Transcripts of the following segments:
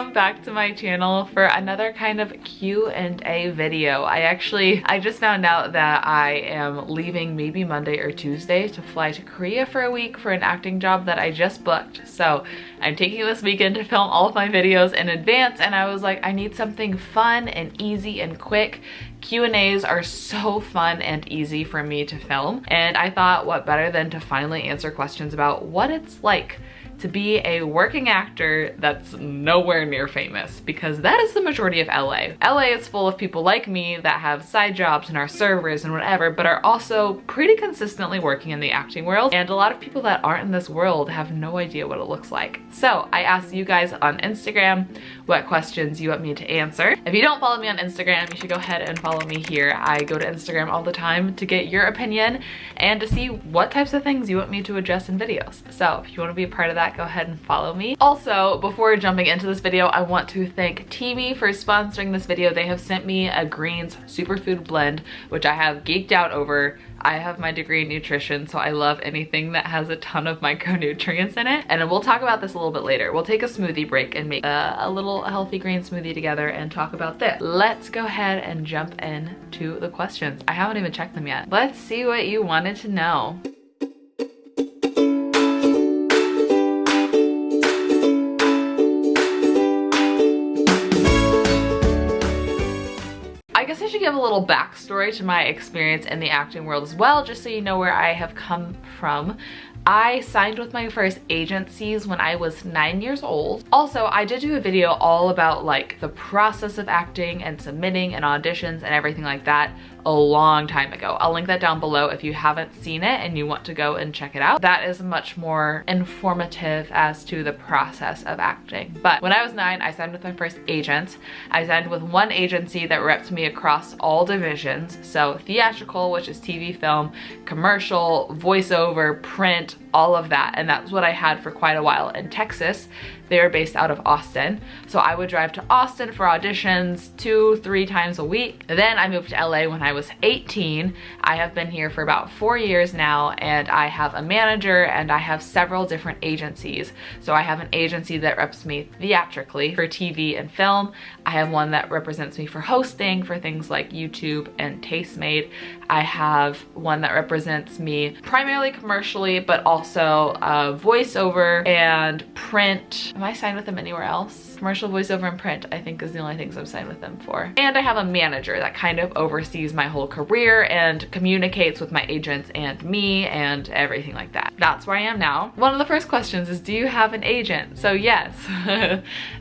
welcome back to my channel for another kind of Q&A video. I just found out that I am leaving maybe Monday or Tuesday to fly to Korea for a week for an acting job that I just booked. So I'm taking this weekend to film all of my videos in advance, and I was like, I need something fun and easy and quick. Q&As are so fun and easy for me to film, and I thought what better than to finally answer questions about what it's like to be a working actor that's nowhere near famous, because that is the majority of LA. LA is full of people like me that have side jobs and are servers and whatever, but are also pretty consistently working in the acting world, and a lot of people that aren't in this world have no idea what it looks like. So I asked you guys on Instagram what questions you want me to answer. If you don't follow me on Instagram, you should go ahead and follow me here. I go to Instagram all the time to get your opinion and to see what types of things you want me to address in videos. So if you want to be a part of that, go ahead and follow me. Also, before jumping into this video, I want to thank Teamy for sponsoring this video. They have sent me a Greens Superfood blend, which I have geeked out over. I have my degree in nutrition, so I love anything that has a ton of micronutrients in it. And we'll talk about this a little bit later. We'll take a smoothie break and make a little healthy green smoothie together and talk about this. Let's go ahead and jump into the questions. I haven't even checked them yet. Let's see what you wanted to know. I guess I should give a little backstory to my experience in the acting world as well, just so you know where I have come from. I signed with my first agencies when I was 9 years old. Also, I did do a video all about like the process of acting and submitting and auditions and everything like that a long time ago. I'll link that down below if you haven't seen it and you want to go and check it out. That is much more informative as to the process of acting. But when I was 9, I signed with my first agent. I signed with one agency that repped me across all divisions. So theatrical, which is TV, film, commercial, voiceover, print, all of that. And that's what I had for quite a while in Texas. They were based out of Austin. So I would drive to Austin for auditions 2-3 times a week. Then I moved to LA when I was 18. I have been here for about 4 years now, and I have a manager and I have several different agencies. So I have an agency that reps me theatrically for TV and film. I have one that represents me for hosting for things like YouTube and TASTEMADE. I have one that represents me primarily commercially, but also voiceover and print. Am I signed with them anywhere else? Commercial, voiceover, and print, I think, is the only things I'm signed with them for. And I have a manager that kind of oversees my whole career and communicates with my agents and me and everything like that. That's where I am now. One of the first questions is, do you have an agent? So yes,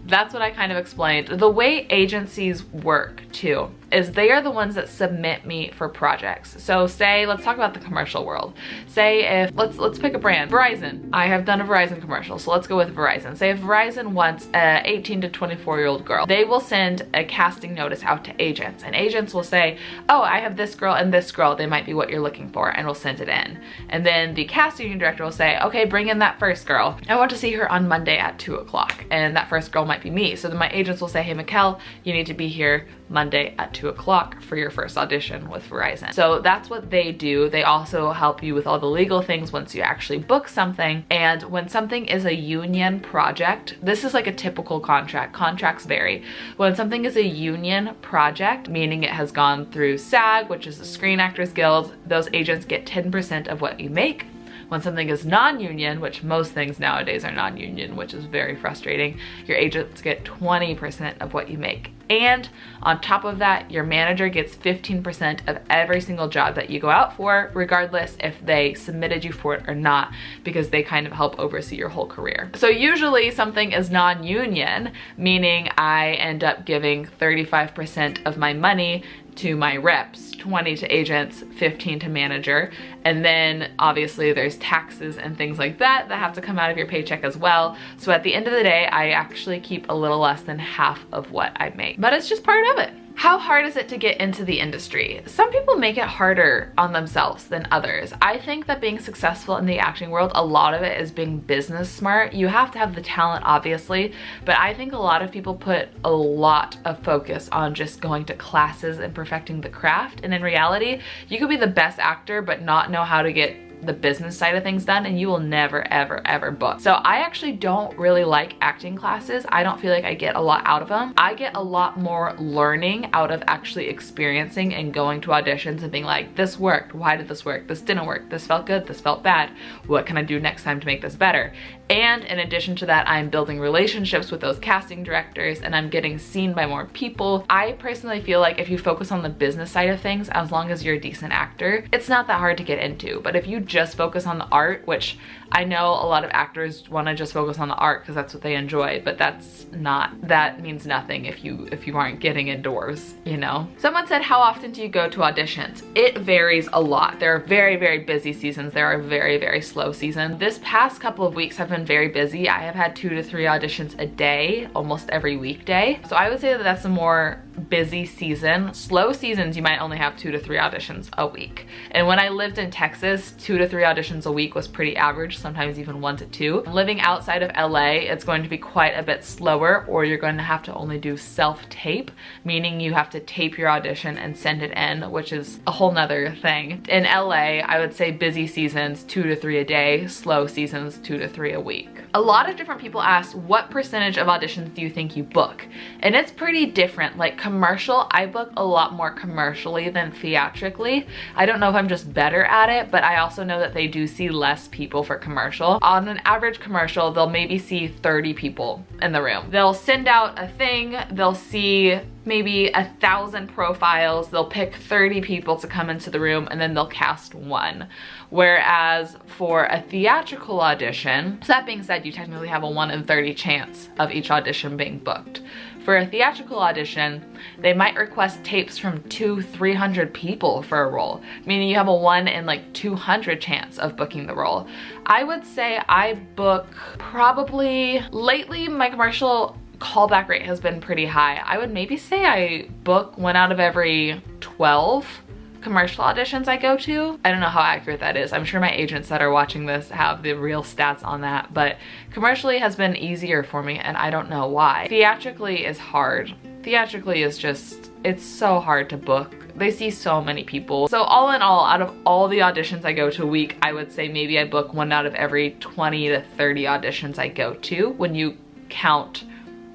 that's what I kind of explained. The way agencies work too is they are the ones that submit me for projects. So say, let's talk about the commercial world. Say if, let's pick a brand, Verizon. I have done a Verizon commercial, so let's go with Verizon. Say if Verizon wants a 18 to 24-year-old girl, they will send a casting notice out to agents, and agents will say, oh, I have this girl and this girl, they might be what you're looking for, and we'll send it in. And then the casting director will say, okay, bring in that first girl. I want to see her on Monday at 2 o'clock, and that first girl might be me. So then my agents will say, hey, Michelle, you need to be here Monday at 2 o'clock for your first audition with Verizon. So that's what they do. They also help you with all the legal things once you actually book something. And when something is a union project, this is like a typical contract. Contracts vary. When something is a union project, meaning it has gone through SAG, which is the Screen Actors Guild, those agents get 10% of what you make. When something is non-union, which most things nowadays are non-union, which is very frustrating, your agents get 20% of what you make. And on top of that, your manager gets 15% of every single job that you go out for, regardless if they submitted you for it or not, because they kind of help oversee your whole career. So usually something is non-union, meaning I end up giving 35% of my money to my reps, 20 to agents, 15 to manager. And then obviously there's taxes and things like that that have to come out of your paycheck as well. So at the end of the day, I actually keep a little less than half of what I make, but it's just part of it. How hard is it to get into the industry? Some people make it harder on themselves than others. I think that being successful in the acting world, a lot of it is being business smart. You have to have the talent, obviously, but I think a lot of people put a lot of focus on just going to classes and perfecting the craft. And in reality, you could be the best actor but not know how to get the business side of things done, and you will never, ever, ever book. So I actually don't really like acting classes. I don't feel like I get a lot out of them. I get a lot more learning out of actually experiencing and going to auditions and being like, this worked, why did this work, this didn't work, this felt good, this felt bad, what can I do next time to make this better? And in addition to that, I'm building relationships with those casting directors, and I'm getting seen by more people. I personally feel like if you focus on the business side of things, as long as you're a decent actor, it's not that hard to get into. But if you just focus on the art, which I know a lot of actors want to just focus on the art because that's what they enjoy, but that means nothing if you aren't getting indoors, you know? Someone said, how often do you go to auditions? It varies a lot. There are very, very busy seasons. There are very, very slow seasons. This past couple of weeks have been very busy. I have had 2 to 3 auditions a day, almost every weekday. So I would say that that's a more busy season. Slow seasons, you might only have 2 to 3 auditions a week. And when I lived in Texas, 2 to 3 auditions a week was pretty average, sometimes even 1 to 2. Living outside of LA, it's going to be quite a bit slower, or you're going to have to only do self-tape, meaning you have to tape your audition and send it in, which is a whole nother thing. In LA, I would say busy seasons, 2 to 3 a day, slow seasons, 2 to 3 a week. A lot of different people ask, what percentage of auditions do you think you book? And it's pretty different. Like commercial, I book a lot more commercially than theatrically. I don't know if I'm just better at it, but I also know that they do see less people for commercial. On an average commercial, they'll maybe see 30 people in the room. They'll send out a thing, they'll see maybe 1,000 profiles, they'll pick 30 people to come into the room, and then they'll cast 1. Whereas for a theatrical audition, so that being said, you technically have a 1 in 30 chance of each audition being booked. For a theatrical audition, they might request tapes from 200-300 people for a role, meaning you have a 1 in like 200 chance of booking the role. I would say I book probably, lately my commercial callback rate has been pretty high. I would maybe say I book 1 out of every 12 commercial auditions I go to. I don't know how accurate that is. I'm sure my agents that are watching this have the real stats on that, but commercially has been easier for me, and I don't know why. Theatrically is hard. Theatrically is just, it's so hard to book. They see so many people. So all in all, out of all the auditions I go to a week, I would say maybe I book 1 out of every 20 to 30 auditions I go to, when you count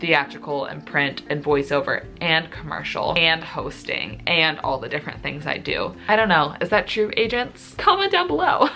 theatrical and print and voiceover and commercial and hosting and all the different things I do. I don't know, is that true, agents? Comment down below.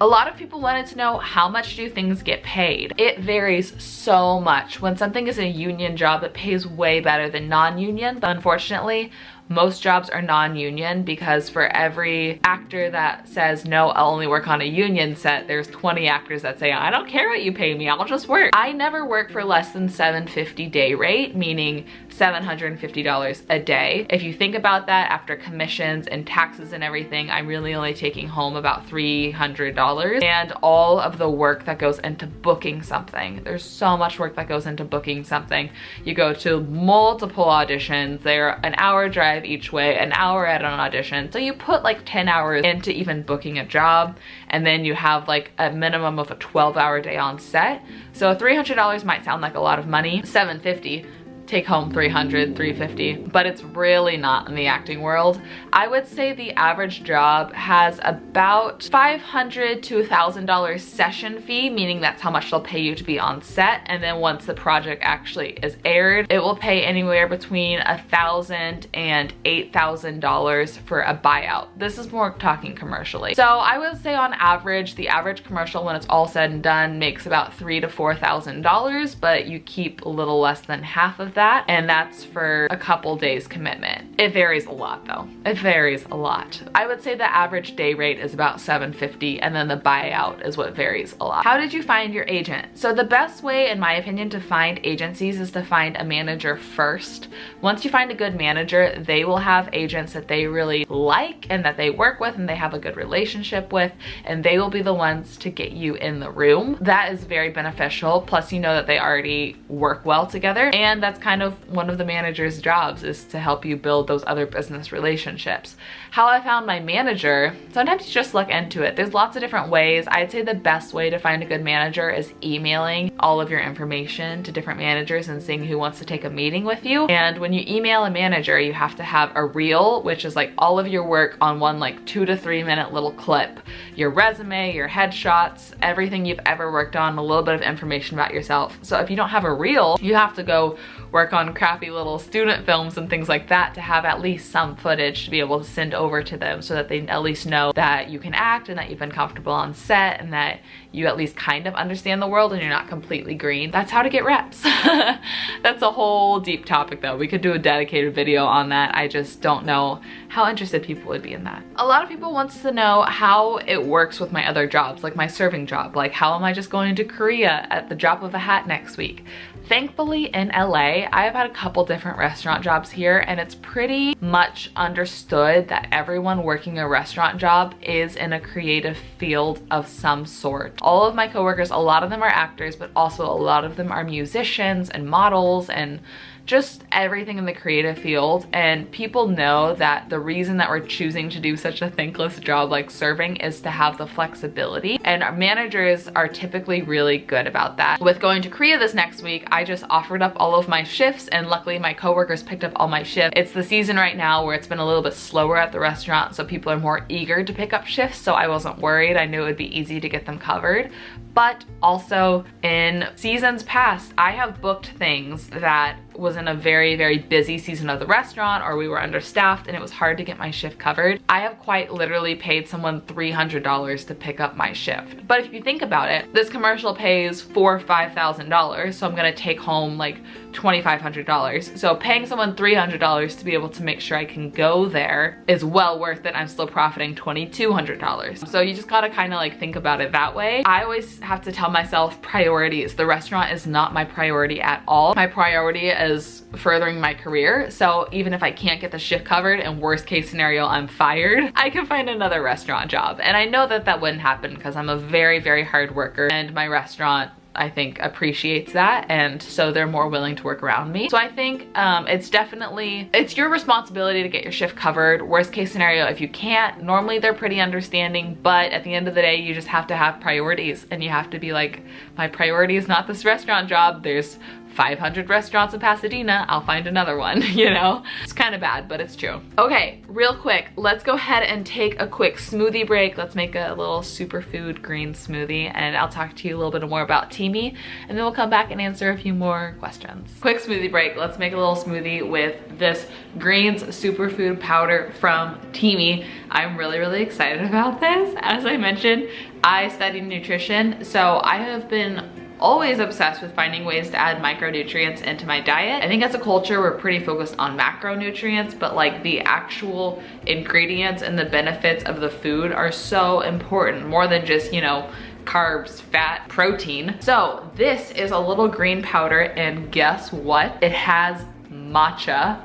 A lot of people wanted to know, how much do things get paid? It varies so much. When something is a union job, it pays way better than non-union, but unfortunately, most jobs are non-union, because for every actor that says, no, I'll only work on a union set, there's 20 actors that say, I don't care what you pay me, I'll just work. I never work for less than $750 day rate, meaning $750 a day. If you think about that, after commissions and taxes and everything, I'm really only taking home about $300, and all of the work that goes into booking something. There's so much work that goes into booking something. You go to multiple auditions, they're an hour drive each way, an hour at an audition. So you put like 10 hours into even booking a job, and then you have like a minimum of a 12-hour day on set. So $300 might sound like a lot of money. $750, take home $300, $350, but it's really not in the acting world. I would say the average job has about $500 to $1,000 session fee, meaning that's how much they'll pay you to be on set. And then once the project actually is aired, it will pay anywhere between $1,000 and $8,000 for a buyout. This is more talking commercially. So I would say on average, the average commercial, when it's all said and done, makes about $3,000 to $4,000, but you keep a little less than half of that, and that's for a couple days commitment. It varies a lot though. It varies a lot. I would say the average day rate is about $750, and then the buyout is what varies a lot. How did you find your agent? So the best way, in my opinion, to find agencies is to find a manager first. Once you find a good manager, they will have agents that they really like and that they work with and they have a good relationship with, and they will be the ones to get you in the room. That is very beneficial. Plus, you know that they already work well together, and that's kind kind of one of the manager's jobs, is to help you build those other business relationships. How I found my manager, sometimes you just look into it. There's lots of different ways. I'd say the best way to find a good manager is emailing all of your information to different managers and seeing who wants to take a meeting with you. And when you email a manager, you have to have a reel, which is like all of your work on one like 2 to 3 minute little clip. Your resume, your headshots, everything you've ever worked on, a little bit of information about yourself. So if you don't have a reel, you have to go work on crappy little student films and things like that to have at least some footage to be able to send over to them, so that they at least know that you can act and that you've been comfortable on set and that you at least kind of understand the world and you're not completely green. That's how to get reps. That's a whole deep topic though. We could do a dedicated video on that. I just don't know how interested people would be in that. A lot of people wants to know how it works with my other jobs, like my serving job. Like, how am I just going to Korea at the drop of a hat next week? Thankfully in LA, I've had a couple different restaurant jobs here, and it's pretty much understood that everyone working a restaurant job is in a creative field of some sort. All of my coworkers, a lot of them are actors, but also a lot of them are musicians and models and just everything in the creative field. And people know that the reason that we're choosing to do such a thankless job like serving is to have the flexibility, and our managers are typically really good about that. With going to Korea this next week, I just offered up all of my shifts, and luckily my coworkers picked up all my shifts. It's the season right now where it's been a little bit slower at the restaurant, so people are more eager to pick up shifts, so I wasn't worried. I knew it would be easy to get them covered. But also in seasons past, I have booked things that was in a very, very busy season of the restaurant, or we were understaffed and it was hard to get my shift covered. I have quite literally paid someone $300 to pick up my shift. But if you think about it, this commercial pays $4,000 or $5,000, so I'm gonna take home like $2,500. So paying someone $300 to be able to make sure I can go there is well worth it. I'm still profiting $2,200. So you just gotta kind of like think about it that way. I always have to tell myself priorities. The restaurant is not my priority at all. My priority is furthering my career. So even if I can't get the shift covered, and worst case scenario, I'm fired, I can find another restaurant job. And I know that that wouldn't happen because I'm a very, very hard worker, and my restaurant, I think, appreciates that, and so they're more willing to work around me. So I think it's your responsibility to get your shift covered. Worst case scenario, if you can't, normally they're pretty understanding, but at the end of the day, you just have to have priorities, and you have to be like, my priority is not this restaurant job. There's 500 restaurants in Pasadena, I'll find another one, you know? It's kind of bad, but it's true. Okay, real quick, let's go ahead and take a quick smoothie break. Let's make a little superfood green smoothie, and I'll talk to you a little bit more about Teamy, and then we'll come back and answer a few more questions. Quick smoothie break. Let's make a little smoothie with this greens superfood powder from Teamy. I'm really, really excited about this. As I mentioned, I studied nutrition, so I have been always obsessed with finding ways to add micronutrients into my diet. I think as a culture, we're pretty focused on macronutrients, but like the actual ingredients and the benefits of the food are so important, more than just, you know, carbs, fat, protein. So this is a little green powder, and guess what? It has matcha,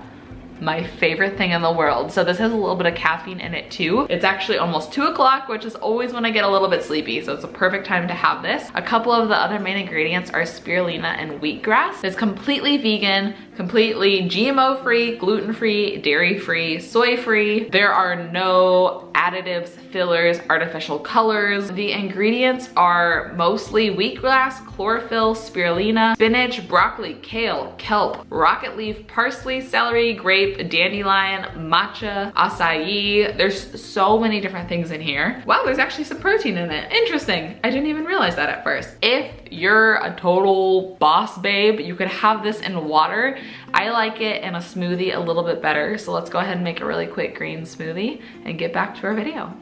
my favorite thing in the world. So this has a little bit of caffeine in it too. It's actually almost 2 o'clock, which is always when I get a little bit sleepy, so it's a perfect time to have this. A couple of the other main ingredients are spirulina and wheatgrass. It's completely vegan, completely GMO-free, gluten-free, dairy-free, soy-free. There are no additives, fillers, artificial colors. The ingredients are mostly wheatgrass, chlorophyll, spirulina, spinach, broccoli, kale, kelp, rocket leaf, parsley, celery, grape, dandelion, matcha, acai. There's so many different things in here. Wow, there's actually some protein in it. Interesting. I didn't even realize that at first. If you're a total boss babe, you could have this in water. I like it in a smoothie a little bit better. So let's go ahead and make a really quick green smoothie and get back to our video.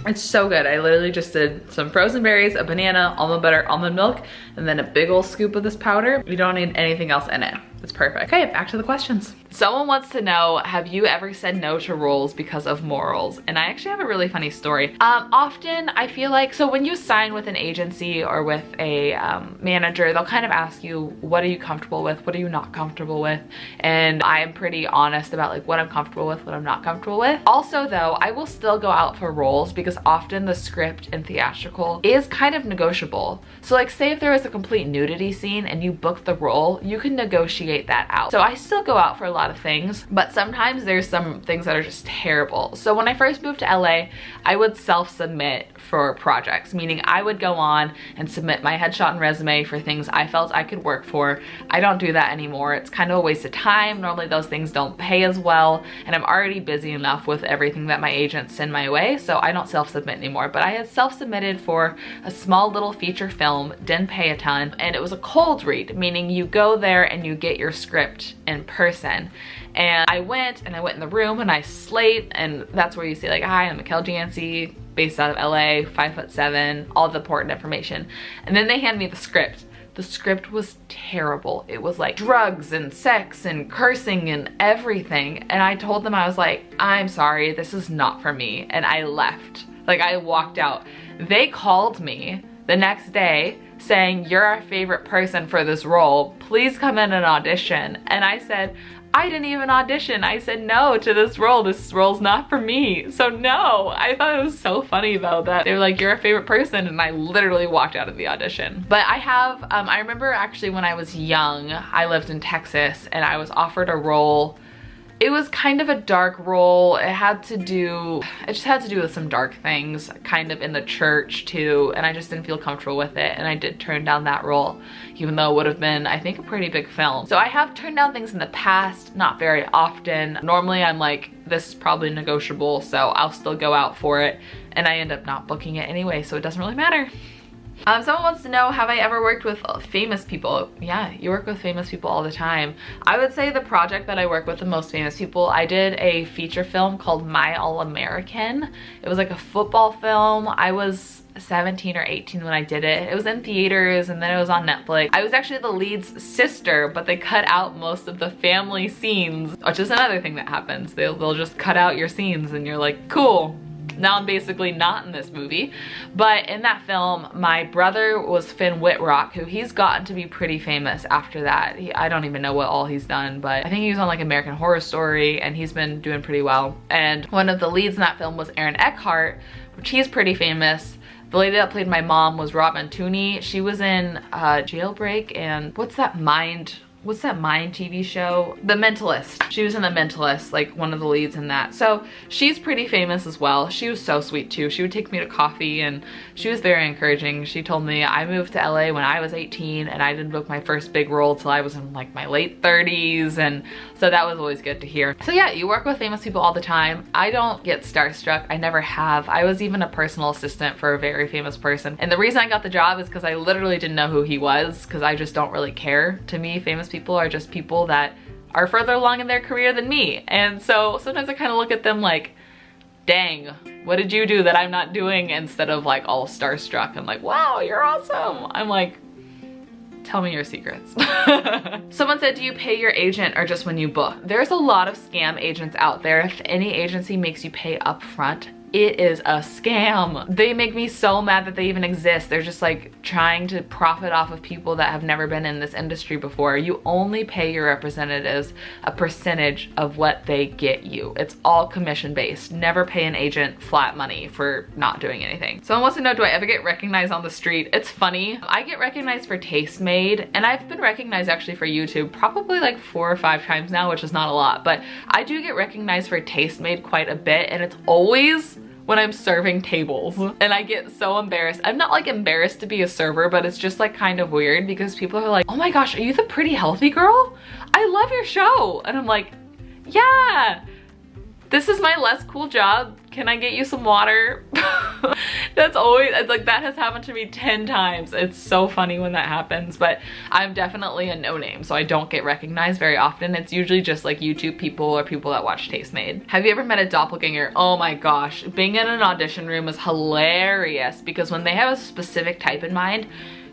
It's so good. I literally just did some frozen berries, a banana, almond butter, almond milk, and then a big old scoop of this powder. You don't need anything else in it. It's perfect. Okay, back to the questions. Someone wants to know, have you ever said no to roles because of morals? And I actually have a really funny story. Often I feel like, so when you sign with an agency or with a manager, they'll kind of ask you, what are you comfortable with? What are you not comfortable with? And I am pretty honest about like what I'm comfortable with, what I'm not comfortable with. Also though, I will still go out for roles because often the script in theatrical is kind of negotiable. So like say if there was a complete nudity scene and you booked the role, you can negotiate that out. So I still go out for a lot of things, but sometimes there's some things that are just terrible. So when I first moved to LA, I would self-submit for projects, meaning I would go on and submit my headshot and resume for things I felt I could work for. I don't do that anymore. It's kind of a waste of time. Normally those things don't pay as well, and I'm already busy enough with everything that my agents send my way, so I don't self-submit anymore. But I had self-submitted for a small little feature film, didn't pay a ton, and it was a cold read, meaning you go there and you get your script in person. And I went in the room and I slate, and that's where you say like, hi, I'm Michel Janse, based out of LA, 5'7", all the important information. And then they hand me the script. The script was terrible. It was like drugs and sex and cursing and everything. And I told them, I was like, I'm sorry, this is not for me. And I left. Like I walked out. They called me the next day saying, you're our favorite person for this role. Please come in and audition. And I said, I didn't even audition. I said no to this role. This role's not for me. So no. I thought it was so funny though that they were like, you're a favorite person, and I literally walked out of the audition. But I have, I remember actually when I was young, I lived in Texas and I was offered a role. It was kind of a dark role. It just had to do with some dark things, kind of in the church too, and I just didn't feel comfortable with it, and I did turn down that role, even though it would have been, I think, a pretty big film. So I have turned down things in the past, not very often. Normally I'm like, this is probably negotiable, so I'll still go out for it, and I end up not booking it anyway, so it doesn't really matter. Someone wants to know, have I ever worked with famous people? Yeah, you work with famous people all the time. I would say the project that I work with the most famous people, I did a feature film called My All-American. It was like a football film. I was 17 or 18 when I did it. It was in theaters and then it was on Netflix. I was actually the lead's sister, but they cut out most of the family scenes, which is another thing that happens. They'll just cut out your scenes and you're like, cool. Now I'm basically not in this movie. But in that film, my brother was Finn Wittrock, who he's gotten to be pretty famous after that. I don't even know what all he's done, but I think he was on like American Horror Story and he's been doing pretty well. And one of the leads in that film was Aaron Eckhart, which he's pretty famous. The lady that played my mom was Robin Tooney. She was in Jailbreak and what's that Mind TV show? The Mentalist. She was in The Mentalist, like one of the leads in that. So she's pretty famous as well. She was so sweet too. She would take me to coffee and she was very encouraging. She told me I moved to LA when I was 18 and I didn't book my first big role till I was in like my late 30s, and so that was always good to hear. So yeah, you work with famous people all the time. I don't get starstruck. I never have. I was even a personal assistant for a very famous person. And the reason I got the job is because I literally didn't know who he was, because I just don't really care. To me, famous people are just people that are further along in their career than me. And so sometimes I kind of look at them like, dang, what did you do that I'm not doing? Instead of like all starstruck and like, wow, you're awesome. I'm like, tell me your secrets. Someone said, do you pay your agent or just when you book? There's a lot of scam agents out there. If any agency makes you pay up front, it is a scam. They make me so mad that they even exist. They're just like trying to profit off of people that have never been in this industry before. You only pay your representatives a percentage of what they get you. It's all commission based. Never pay an agent flat money for not doing anything. Someone wants to know, do I ever get recognized on the street? It's funny. I get recognized for TASTEMADE, and I've been recognized actually for YouTube probably like 4 or 5 times now, which is not a lot, but I do get recognized for TASTEMADE quite a bit, and it's always when I'm serving tables, and I get so embarrassed. I'm not like embarrassed to be a server, but it's just like kind of weird because people are like, oh my gosh, are you the pretty healthy girl? I love your show. And I'm like, yeah, this is my less cool job. Can I get you some water? That's always, it's like, that has happened to me 10 times. It's so funny when that happens, but I'm definitely a no-name, so I don't get recognized very often. It's usually just like YouTube people or people that watch TASTEMADE. Have you ever met a doppelganger? Oh my gosh, being in an audition room is hilarious because when they have a specific type in mind,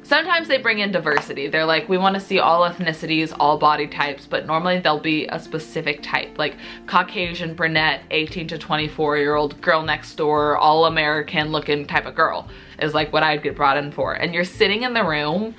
Sometimes they bring in diversity. They're like, we want to see all ethnicities, all body types, but normally there'll be a specific type, like Caucasian, brunette, 18 to 24-year-old, girl next door, all American looking type of girl is like what I'd get brought in for. And you're sitting in the room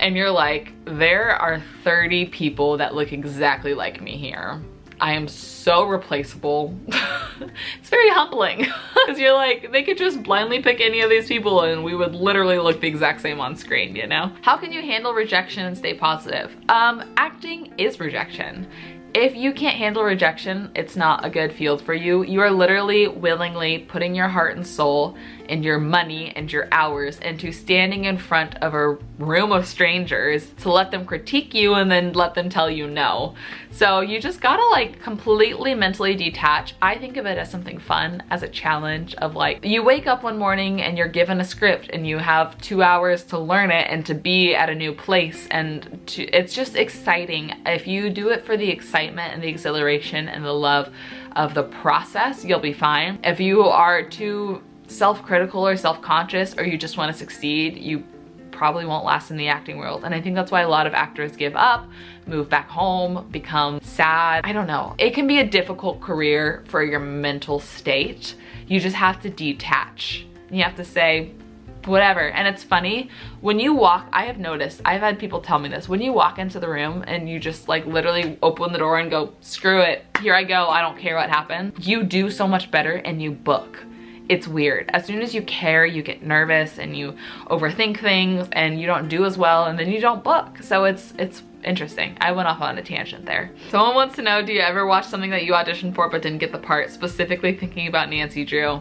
and you're like, there are 30 people that look exactly like me here. I am so replaceable. It's very humbling because you're like, they could just blindly pick any of these people and we would literally look the exact same on screen, you know? How can you handle rejection and stay positive? Acting is rejection. If you can't handle rejection, it's not a good field for you. You are literally willingly putting your heart and soul and your money and your hours into standing in front of a room of strangers to let them critique you and then let them tell you no. So you just gotta like completely mentally detach. I think of it as something fun, as a challenge of like, you wake up one morning and you're given a script and you have 2 hours to learn it and to be at a new place, and it's just exciting. If you do it for the excitement and the exhilaration and the love of the process, you'll be fine. If you are too self-critical or self-conscious, or you just want to succeed, you probably won't last in the acting world. And I think that's why a lot of actors give up, move back home, become sad. I don't know. It can be a difficult career for your mental state. You just have to detach. You have to say, whatever. And it's funny, when you walk, I have noticed, I've had people tell me this, when you walk into the room and you just like literally open the door and go, screw it, here I go, I don't care what happened, you do so much better and you book. It's weird. As soon as you care, you get nervous and you overthink things and you don't do as well and then you don't book. So it's interesting. I went off on a tangent there. Someone wants to know, do you ever watch something that you auditioned for but didn't get the part? Specifically thinking about Nancy Drew.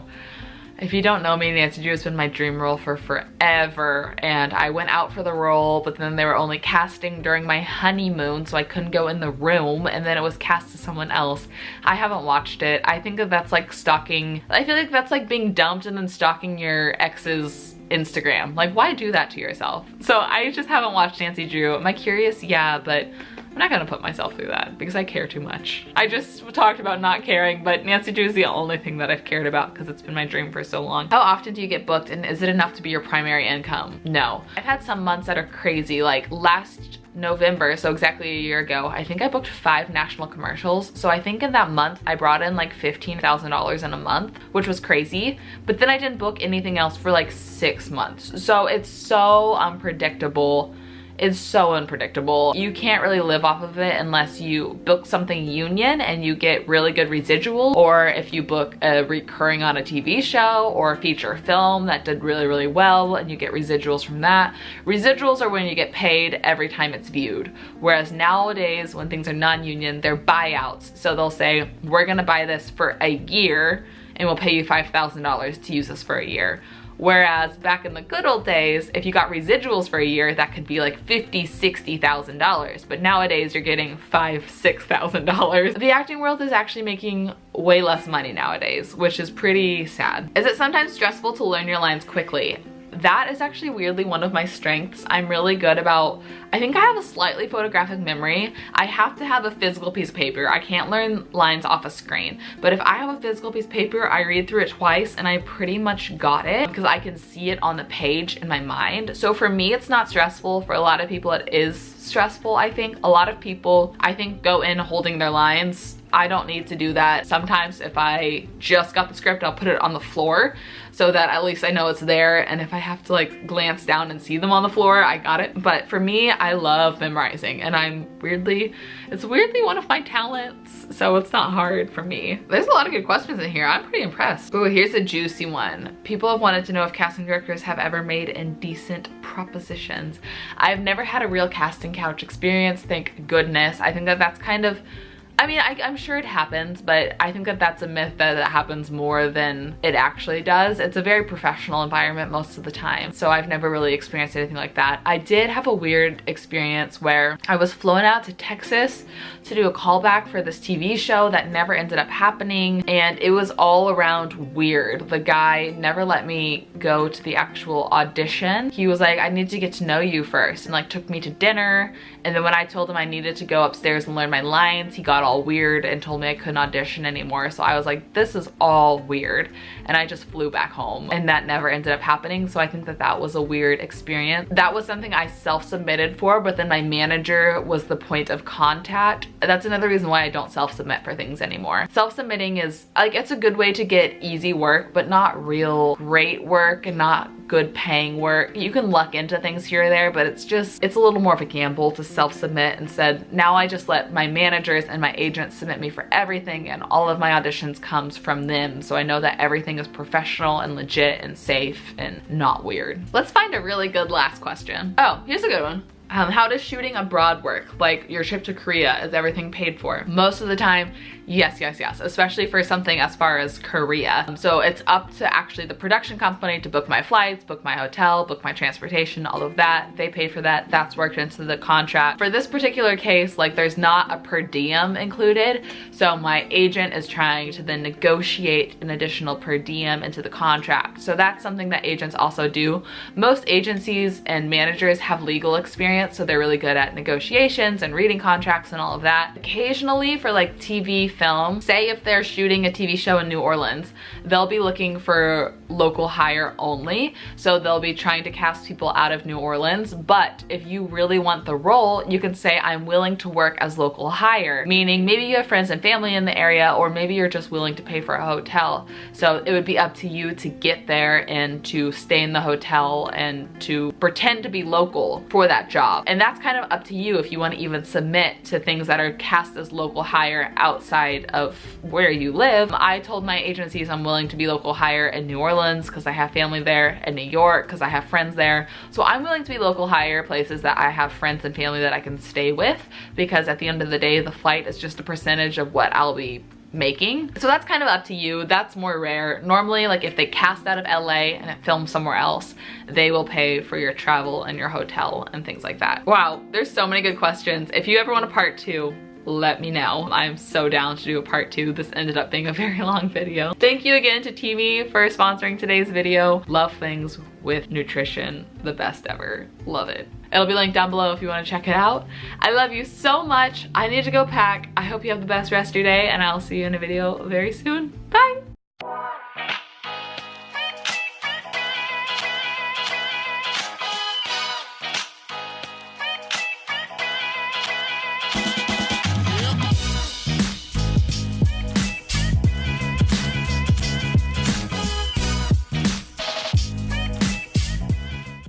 If you don't know me, Nancy Drew has been my dream role for forever, and I went out for the role, but then they were only casting during my honeymoon, so I couldn't go in the room, and then it was cast to someone else. I haven't watched it. I think that that's like stalking. I feel like that's like being dumped and then stalking your ex's Instagram. Like, why do that to yourself? So I just haven't watched Nancy Drew. Am I curious? Yeah, but I'm not gonna put myself through that because I care too much. I just talked about not caring, but Nancy Drew is the only thing that I've cared about because it's been my dream for so long. How often do you get booked, and is it enough to be your primary income? No. I've had some months that are crazy, like last November, so exactly a year ago, I think I booked 5 national commercials. So I think in that month, I brought in like $15,000 in a month, which was crazy. But then I didn't book anything else for like 6 months. So it's so unpredictable. It's so unpredictable. You can't really live off of it unless you book something union and you get really good residual, or if you book a recurring on a TV show or a feature film that did really, really well and you get residuals from that. Residuals are when you get paid every time it's viewed. Whereas nowadays, when things are non-union, they're buyouts. So they'll say, we're gonna buy this for a year and we'll pay you $5,000 to use this for a year. Whereas back in the good old days, if you got residuals for a year, that could be like $50,000, $60,000. But nowadays you're getting $5,000, $6,000. The acting world is actually making way less money nowadays, which is pretty sad. Is it sometimes stressful to learn your lines quickly? That is actually weirdly one of my strengths. I'm really good about, I think I have a slightly photographic memory. I have to have a physical piece of paper. I can't learn lines off a screen. But if I have a physical piece of paper, I read through it twice and I pretty much got it because I can see it on the page in my mind. So for me, it's not stressful. For a lot of people, it is stressful, I think. A lot of people, I think, go in holding their lines. I don't need to do that. Sometimes if I just got the script, I'll put it on the floor so that at least I know it's there, and if I have to like glance down and see them on the floor, I got it. But for me, I love memorizing, and it's weirdly one of my talents, so it's not hard for me. There's a lot of good questions in here. I'm pretty impressed. Ooh, here's a juicy one. People have wanted to know if casting directors have ever made indecent propositions. I've never had a real casting couch experience, thank goodness. I think that that's kind of, I mean, I'm sure it happens, but I think that that's a myth that it happens more than it actually does. It's a very professional environment most of the time, so I've never really experienced anything like that. I did have a weird experience where I was flown out to Texas to do a callback for this TV show that never ended up happening, and it was all around weird. The guy never let me go to the actual audition. He was like, I need to get to know you first, and like took me to dinner, and then when I told him I needed to go upstairs and learn my lines, he got got all weird and told me I couldn't audition anymore. So I was like, this is all weird. And I just flew back home, and that never ended up happening. So I think that that was a weird experience. That was something I self-submitted for, but then my manager was the point of contact. That's another reason why I don't self-submit for things anymore. Self-submitting is like, it's a good way to get easy work, but not real great work and not good paying work. You can luck into things here or there, but it's a little more of a gamble to self-submit. Instead, now I just let my managers and my agents submit me for everything, and all of my auditions comes from them. So I know that everything is professional and legit and safe and not weird. Let's find a really good last question. Oh, here's a good one. How does shooting abroad work? Like your trip to Korea, is everything paid for? Most of the time, yes, yes, yes, especially for something as far as Korea. So it's up to actually the production company to book my flights, book my hotel, book my transportation, all of that. They pay for that. That's worked into the contract. For this particular case, like there's not a per diem included. So my agent is trying to then negotiate an additional per diem into the contract. So that's something that agents also do. Most agencies and managers have legal experience, so they're really good at negotiations and reading contracts and all of that. Occasionally for like TV, film, say if they're shooting a TV show in New Orleans, they'll be looking for local hire only. So they'll be trying to cast people out of New Orleans. But if you really want the role, you can say, I'm willing to work as local hire, meaning maybe you have friends and family in the area, or maybe you're just willing to pay for a hotel. So it would be up to you to get there and to stay in the hotel and to pretend to be local for that job. And that's kind of up to you if you want to even submit to things that are cast as local hire outside of where you live. I told my agencies I'm willing to be local hire in New Orleans because I have family there, and New York because I have friends there. So I'm willing to be local hire places that I have friends and family that I can stay with, because at the end of the day, the flight is just a percentage of what I'll be making. So that's kind of up to you. That's more rare. Normally, like if they cast out of LA and it films somewhere else, they will pay for your travel and your hotel and things like that. Wow, there's so many good questions. If you ever want a part 2, let me know. I'm so down to do a part 2. This ended up being a very long video. Thank you again to Teamy for sponsoring today's video. Love things with nutrition, the best ever. Love it. It'll be linked down below if you want to check it out. I love you so much. I need to go pack. I hope you have the best rest of your day, and I'll see you in a video very soon. Bye.